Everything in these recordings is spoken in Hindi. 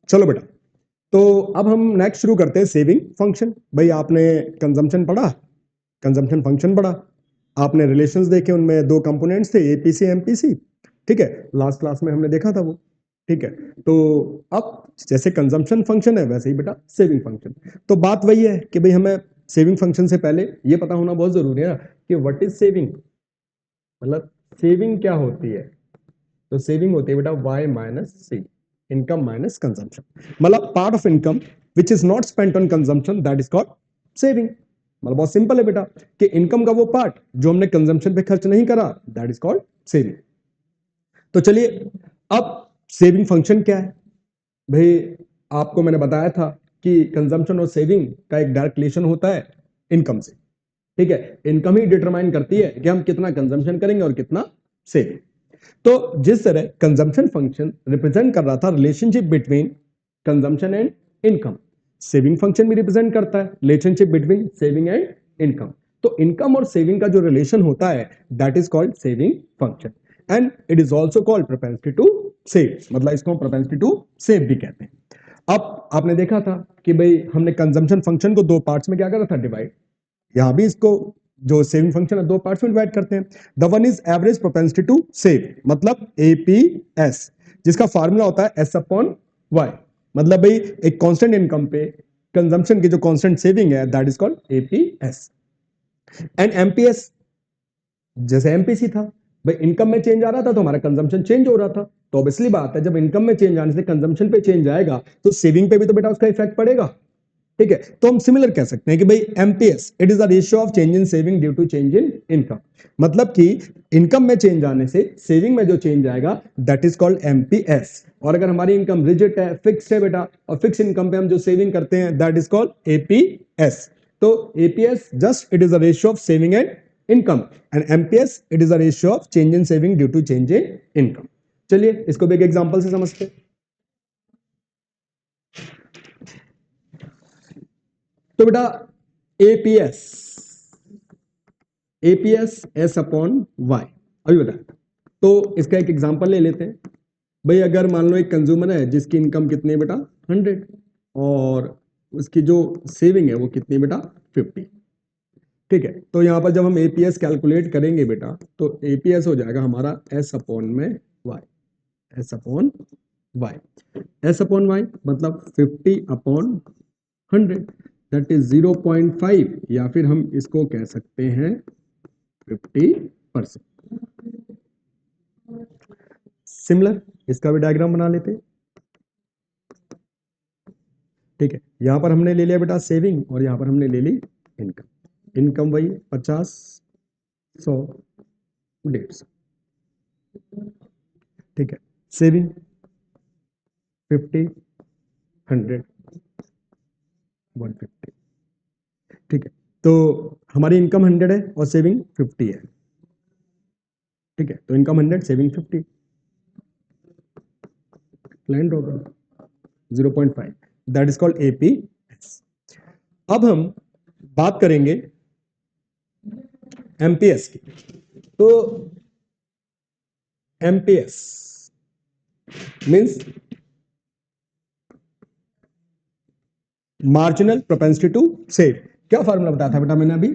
चलो बेटा, तो अब हम नेक्स्ट शुरू करते हैं सेविंग फंक्शन। भाई आपने कंजम्पशन पढ़ा, कंजम्पशन फंक्शन पढ़ा, आपने रिलेशंस देखे, उनमें दो कंपोनेंट्स थे एपीसी एमपीसी, ठीक है, लास्ट क्लास में हमने देखा था वो, ठीक है। तो अब जैसे कंजम्पशन फंक्शन है वैसे ही बेटा सेविंग फंक्शन। तो बात वही है कि भाई हमें सेविंग फंक्शन से पहले ये पता होना बहुत जरूरी है कि व्हाट इज सेविंग, मतलब सेविंग क्या होती है। तो सेविंग होती है बेटा y माइनस सी, इनकम माइनस कंजम्पशन, मतलब part of income which is not spent on consumption that is called saving. मतलब बहुत सिंपल है बेटा कि इनकम का वो पार्ट जो हमने कंजम्पशन पे खर्च नहीं करा दैट इज कॉल्ड सेविंग। तो चलिए, अब सेविंग फंक्शन क्या है भाई, आपको मैंने बताया था कि कंजम्पशन और सेविंग का एक डायरेक्ट रिलेशन होता है इनकम से, ठीक है। इनकम ही डिटरमाइन करती है कि हम कितना कंजम्पशन करेंगे और कितना सेविंग। तो जिस तरह कंजम्पशन फंक्शन रिप्रेजेंट कर रहा था relationship between consumption and income, saving function भी रिप्रेजेंट करता है relationship between saving and income. तो इनकम और सेविंग का जो रिलेशन होता है that is called saving function and it is also called propensity to save, मतलब इसको हम प्रोपेंसिटी टू सेव भी कहते हैं। अब आपने देखा था कि भाई हमने कंजम्पशन फंक्शन को दो पार्ट्स में क्या करा था, डिवाइड। यहां भी इसको जो सेविंग फंक्शन है दो पार्ट्स में डिवाइड करते हैं। The one is average propensity to save, मतलब एपीएस, जिसका फार्मूला होता है एस अपॉन वाई। मतलब भाई एक कांस्टेंट इनकम पे कंजम्पशन की जो कांस्टेंट सेविंग है that is called APS. And MPS जैसे एमपीसी था, भाई इनकम में चेंज आ रहा था तो हमारा कंजम्पशन चेंज हो रहा था। तो ऑब्वियसली बात है जब इनकम में चेंज आने से कंजम्पशन पे चेंज आएगा तो सेविंग पे भी तो बेटा उसका इफेक्ट पड़ेगा, ठीक है। तो हम सिमिलर कह सकते हैं कि भाई MPS it is the ratio of change in saving due to change in income, मतलब कि इनकम में चेंज आने से सेविंग में जो चेंज आएगा दैट इज कॉल्ड एमपीएस। और अगर हमारी इनकम रिजिड है, फिक्स्ड है बेटा, और फिक्स इनकम पे हम जो सेविंग करते हैं दैट इज कॉल्ड एपीएस। तो APS just it is the ratio of saving and income and MPS it is the ratio of change in saving due to change in income. चलिए इसको भी एक एग्जांपल से समझते हैं। तो बेटा APS, APS S upon Y अभी बताया। तो इसका एक एग्जांपल ले लेते हैं। भाई अगर मान लो एक कंज्यूमर है जिसकी इनकम कितनी है बेटा 100 और उसकी जो सेविंग है वो कितनी है बेटा 50, ठीक है। तो यहां पर जब हम एपीएस कैलकुलेट करेंगे बेटा तो एपीएस हो जाएगा हमारा एस अपॉन में Y, S upon Y, S upon Y मतलब 50 अपॉन 100 दैट इज 0.5, या फिर हम इसको कह सकते हैं 50%। सिमिलर इसका भी डायग्राम बना लेते हैं, ठीक है। यहां पर हमने ले लिया बेटा सेविंग और यहां पर हमने ले ली इनकम। इनकम वही 50, 100, 150, ठीक है। सेविंग 50, 100, 150, ठीक है। तो हमारी इनकम 100 है और सेविंग 50 है, ठीक है। तो इनकम 100 सेविंग 50, लाइन ड्रॉ करो 0.5 दैट इज कॉल्ड एपीएस। अब हम बात करेंगे एमपीएस की। तो MPS means marginal propensity to save. क्या फॉर्मूला बताया था बेटा मैंने अभी,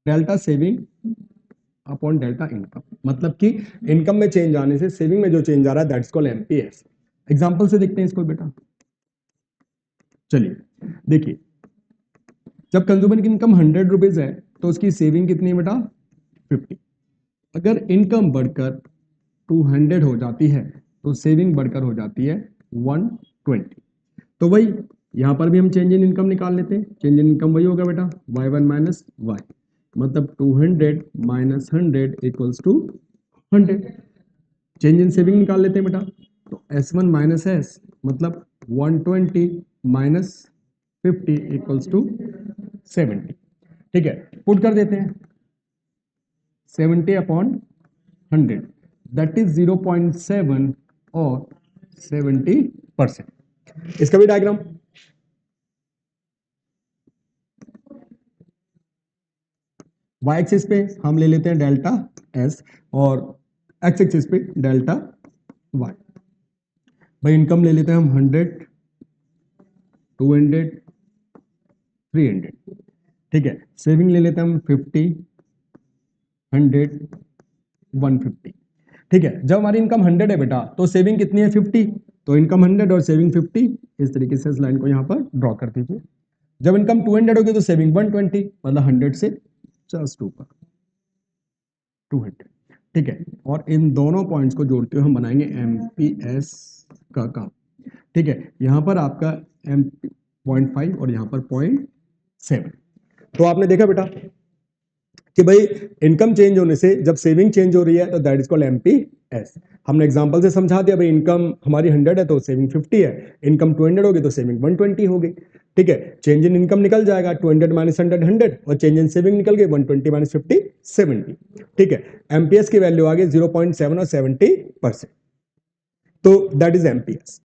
delta saving upon delta income, मतलब कि इनकम में चेंज आने से सेविंग में जो चेंज आ रहा है दैट्स कॉल्ड एमपीएस। एग्जांपल से देखते हैं इसको बेटा। चलिए देखिए, जब कंज्यूमर की इनकम 100 रुपीज है तो उसकी सेविंग कितनी है बेटा 50। अगर इनकम बढ़कर 200 हो जाती है तो सेविंग बढ़कर हो जाती है 120। तो वही यहां पर भी हम चेंज इन इनकम निकाल लेते हैं। चेंज इन इनकम वही होगा बेटा y1 माइनस वाई, मतलब 200 minus 100 equals to 100। Change in saving निकाल लेते हैं बेटा, तो S1 माइनस एस मतलब 120 माइनस 50 इक्वल्स टू 70, ठीक है। पुट कर देते हैं 70 अपॉन 100 दैट इज 0.7 और 70%। इसका भी डायग्राम, वाई एक्सिस पे हम ले लेते हैं डेल्टा एस और एक्स एक्सिस पे डेल्टा वाई। भाई इनकम ले लेते हैं हम 100, 200, 300, ठीक है। सेविंग ले लेते हैं हम 50, 100, 150, ठीक है। जब हमारी इनकम 100 है बेटा तो सेविंग कितनी है 50, तो इनकम 100 और सेविंग 50, इस तरीके से इस लाइन को यहाँ पर ड्रॉ कर दीजिए। जब इनकम 200 होगी तो सेविंग 120, मतलब 100 से जस्ट ऊपर 200, ठीक है। और इन दोनों पॉइंट्स को जोड़ते हुए हम बनाएंगे एमपीएस का काम, ठीक है। यहां पर आपका एम 0.5 और यहां पर 0.7। तो आपने देखा बेटा कि भाई इनकम चेंज होने से जब सेविंग चेंज हो रही है तो दैट इज कॉल्ड एमपीएस। हमने एग्जांपल से समझा दिया, भाई इनकम हमारी 100 है तो सेविंग 50 है, इनकम 200 होगी तो सेविंग 120 होगी, ठीक है। चेंज इन इनकम निकल जाएगा 200 माइनस 100 100, और चेंज इन सेविंग निकल गई 120 माइनस 50 70, ठीक है। एमपीएस की वैल्यू आ गई 0.7 और 70%, तो दैट इज एमपीएस।